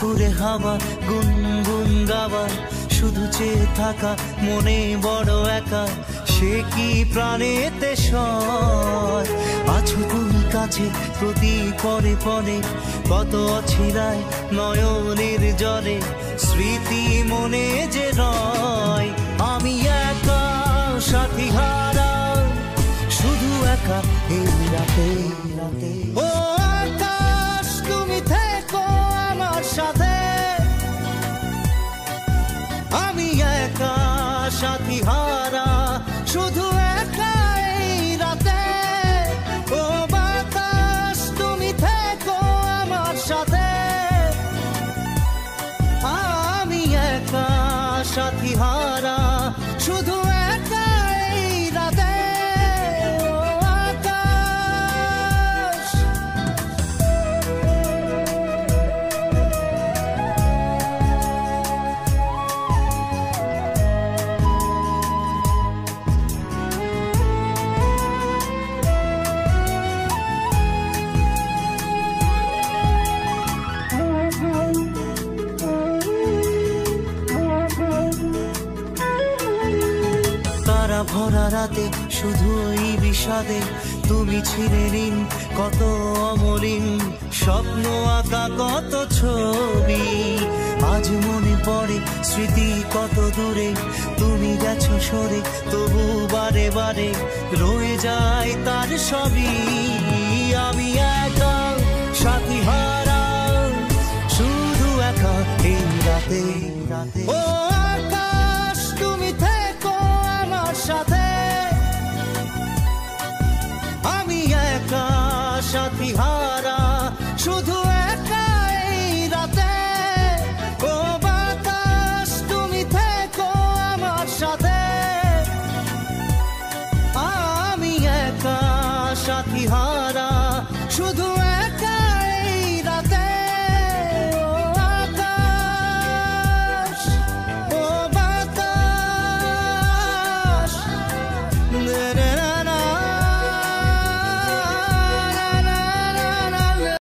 দুপুরে হাওয়া গুনগুন গাওয়া, শুধু চেয়ে থাকা মনে বড় একা, সে কি প্রাণেতে সয়? আছো তুমি কাছে প্রতি পরে পরে, কত অছিলায় নয়নের জলে, স্মৃতি মনে যে রয়। আমি একা সাথী হারা, শুধু একা এই রাতে। ও আকাশ তুমি থেকো আমার সাথে, আমি একা সাথী হারা, শুধু একা এই রাতে। ও বাতাস তুমি থেকো আমার সাথে, আমি একা সাথী হারা, শুধু একা এই রাতে। ভরা রাতে শুধু এই বিষাদে, তুমি ছিলে ঋণ কত অমলিন, স্বপ্ন আঁকা কত ছবি। আজ মনে পড়ে স্মৃতি কত দূরে, তুমি গেছো সরে তবু বারে বারে রয়ে যায় তার সবই। আমি একা সাথী হারা, শুধু একা এই রাতে।